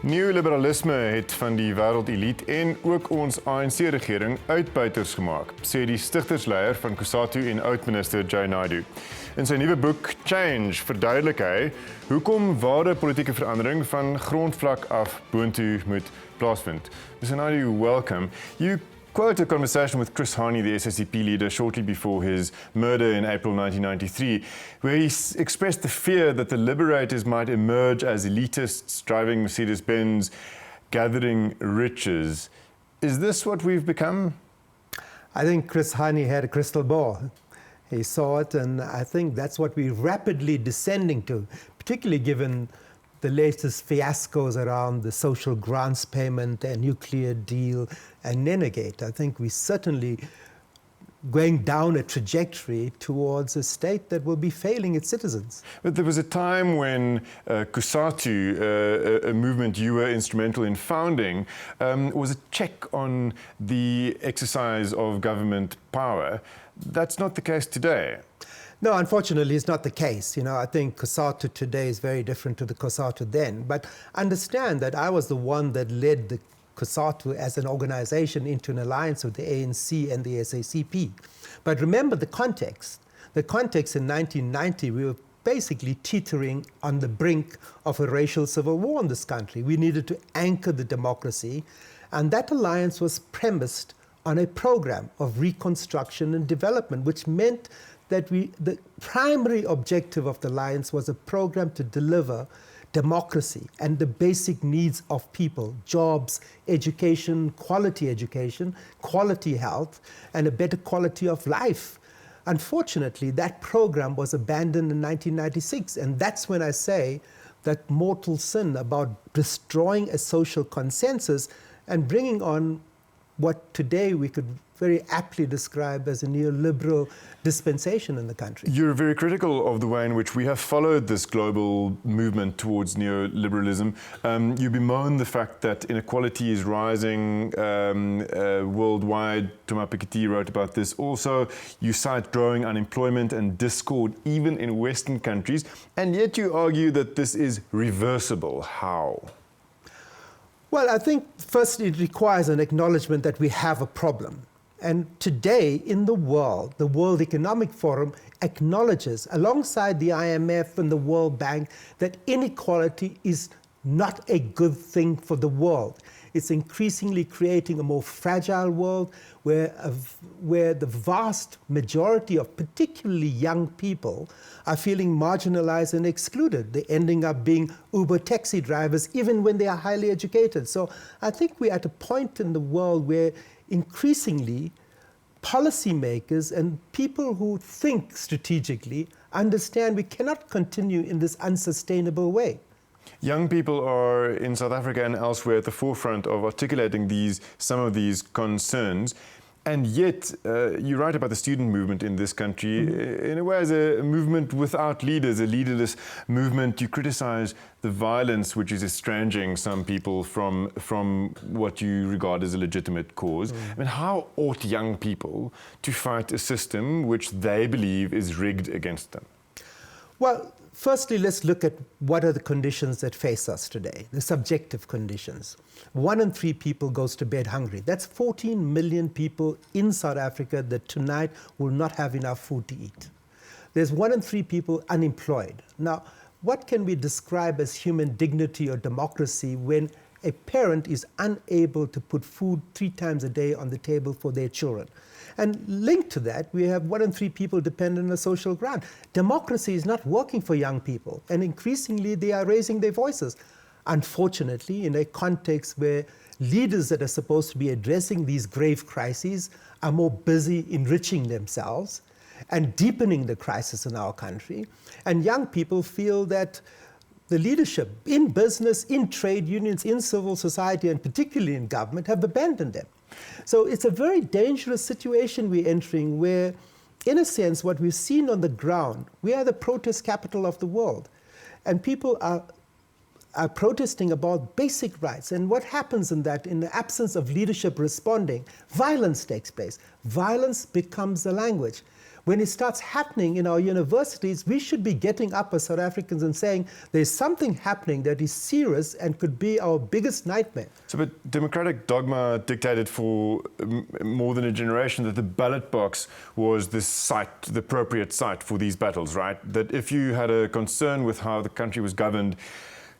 Neoliberalisme het van die wêreldelite en ook ons ANC-regering uitbuiters gemaak, sê die stigtersleier van COSATU en oudminister Jay Naidoo. In sy nuwe boek Change verduidelik hy hoekom ware politieke verandering van grondvlak af boontoe moet plaasvind. Mr. Naidoo, welcome. You quote a conversation with Chris Hani, the SSCP leader, shortly before his murder in April 1993, where he expressed the fear that the liberators might emerge as elitists driving Mercedes-Benz, gathering riches. Is this what we've become? I think Chris Hani had a crystal ball. He saw it, and I think that's what we're rapidly descending to, particularly given the latest fiascos around the social grants payment and nuclear deal and Nenegate. I think we're certainly going down a trajectory towards a state that will be failing its citizens. But there was a time when COSATU, a movement you were instrumental in founding, was a check on the exercise of government power. That's not the case today. No, unfortunately, it's not the case. I think COSATU today is very different to the COSATU then. But understand that I was the one that led the COSATU as an organization into an alliance with the ANC and the SACP. But remember the context. The context in 1990, we were basically teetering on the brink of a racial civil war in this country. We needed to anchor the democracy, and that alliance was premised on a program of reconstruction and development, which meant that the primary objective of the alliance was a program to deliver democracy and the basic needs of people: jobs, education, quality health, and a better quality of life. Unfortunately, that program was abandoned in 1996, and that's when I say that mortal sin about destroying a social consensus and bringing on what today we could very aptly describe as a neoliberal dispensation in the country. You're very critical of the way in which we have followed this global movement towards neoliberalism. You bemoan the fact that inequality is rising worldwide. Thomas Piketty wrote about this also. You cite growing unemployment and discord even in Western countries, and yet you argue that this is reversible. How? Well, I think first it requires an acknowledgement that we have a problem. And today in the World Economic Forum acknowledges, alongside the IMF and the World Bank, that inequality is not a good thing for the world. It's increasingly creating a more fragile world where the vast majority of particularly young people are feeling marginalized and excluded. They're ending up being Uber taxi drivers even when they are highly educated. So I think we're at a point in the world where increasingly policymakers and people who think strategically understand we cannot continue in this unsustainable way. Young people are in South Africa and elsewhere at the forefront of articulating some of these concerns. And yet, you write about the student movement in this country in a way as a movement without leaders, a leaderless movement. You criticize the violence which is estranging some people from what you regard as a legitimate cause. I mean, how ought young people to fight a system which they believe is rigged against them? Well, firstly, let's look at what are the conditions that face us today, the subjective conditions. 1 in 3 people goes to bed hungry. That's 14 million people in South Africa that tonight will not have enough food to eat. There's 1 in 3 people unemployed. Now, what can we describe as human dignity or democracy when a parent is unable to put food 3 times a day on the table for their children? And linked to that, we have 1 in 3 people dependent on a social grant. Democracy is not working for young people, and increasingly they are raising their voices. Unfortunately, in a context where leaders that are supposed to be addressing these grave crises are more busy enriching themselves and deepening the crisis in our country, and young people feel that the leadership in business, in trade unions, in civil society, and particularly in government have abandoned them. So it's a very dangerous situation we're entering where, in a sense, what we've seen on the ground, we are the protest capital of the world. And people are protesting about basic rights. And what happens in that, in the absence of leadership responding, violence takes place. Violence becomes the language. When it starts happening in our universities, we should be getting up as South Africans and saying there's something happening that is serious and could be our biggest nightmare. So, but democratic dogma dictated for more than a generation that the ballot box was the site, the appropriate site for these battles, right? That if you had a concern with how the country was governed,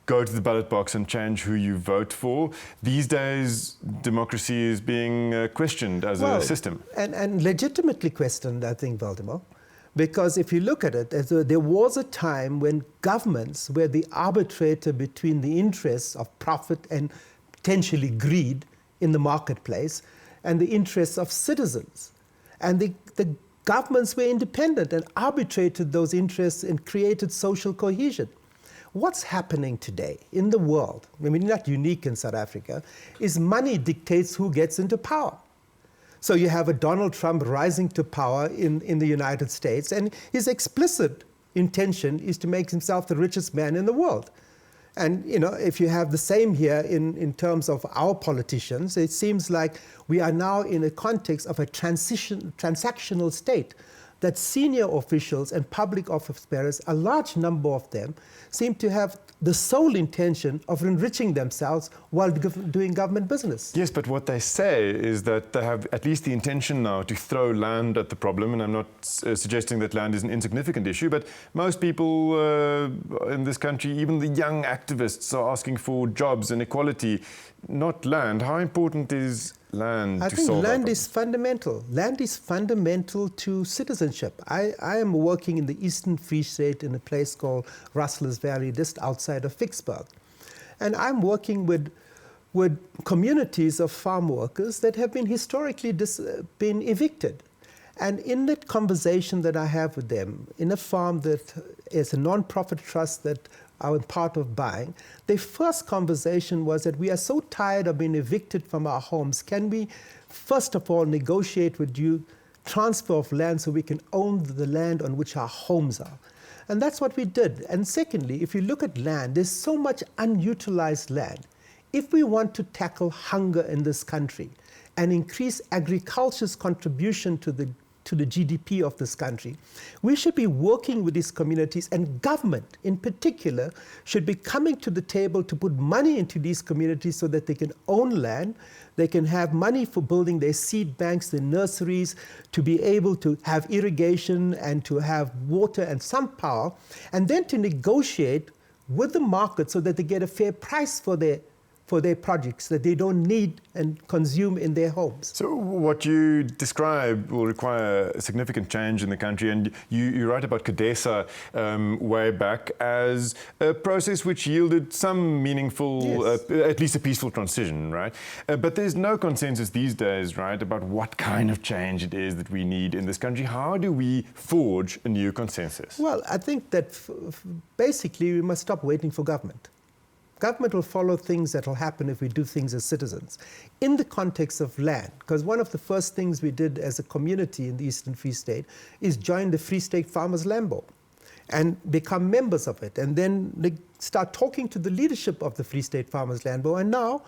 go to the ballot box and change who you vote for. These days, democracy is being questioned as a system. And legitimately questioned, I think, Valdemar. Because if you look at it, there was a time when governments were the arbitrator between the interests of profit and potentially greed in the marketplace and the interests of citizens. And the governments were independent and arbitrated those interests and created social cohesion. What's happening today in the world, I mean, not unique in South Africa, is money dictates who gets into power. So you have a Donald Trump rising to power in the United States, and his explicit intention is to make himself the richest man in the world. And you know, if you have the same here in terms of our politicians, it seems like we are now in a context of a transactional state, that senior officials and public office bearers, a large number of them, seem to have the sole intention of enriching themselves while doing government business. Yes, but what they say is that they have at least the intention now to throw land at the problem, and I'm not suggesting that land is an insignificant issue, but most people in this country, even the young activists, are asking for jobs and equality, not land. How important is land I to think solve land is fundamental. Land is fundamental to citizenship. I am working in the Eastern Free State in a place called Rustlers Valley, just outside of Vicksburg. And I'm working with communities of farm workers that have been historically been evicted. And in that conversation that I have with them, in a farm that is a non-profit trust that I'm part of buying, the first conversation was that we are so tired of being evicted from our homes. Can we, first of all, negotiate with you transfer of land so we can own the land on which our homes are? And that's what we did. And secondly, if you look at land, there's so much unutilized land. If we want to tackle hunger in this country and increase agriculture's contribution to the GDP of this country, we should be working with these communities, and government in particular should be coming to the table to put money into these communities so that they can own land, they can have money for building their seed banks, their nurseries, to be able to have irrigation and to have water and some power, and then to negotiate with the market so that they get a fair price for their projects that they don't need and consume in their homes. So what you describe will require a significant change in the country, and you write about CODESA way back as a process which yielded some meaningful, yes, at least a peaceful transition, right? But there's no consensus these days, right, about what kind of change it is that we need in this country. How do we forge a new consensus? Well, I think that basically we must stop waiting for government. Government will follow things that will happen if we do things as citizens. In the context of land, because one of the first things we did as a community in the Eastern Free State is join the Free State Farmers Land Board and become members of it. And then they start talking to the leadership of the Free State Farmers Land Board. And now,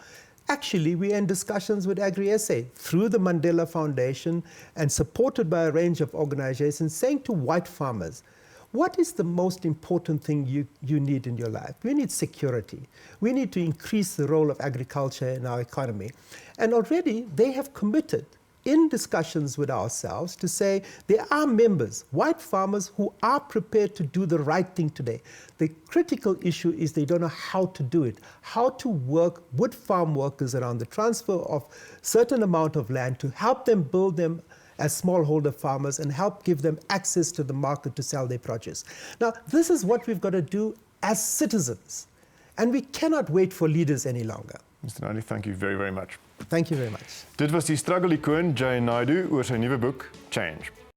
actually, we're in discussions with Agri-SA through the Mandela Foundation and supported by a range of organizations, saying to white farmers, what is the most important thing you need in your life? We need security. We need to increase the role of agriculture in our economy. And already they have committed in discussions with ourselves to say there are members, white farmers, who are prepared to do the right thing today. The critical issue is they don't know how to do it, how to work with farm workers around the transfer of certain amount of land to help them build them as smallholder farmers and help give them access to the market to sell their produce. Now, this is what we've got to do as citizens, and we cannot wait for leaders any longer. Mr. Naidoo, thank you very, very much. Thank you very much. Dit was die struggle-ikoon Jay Naidoo oor sy nuwe boek Change.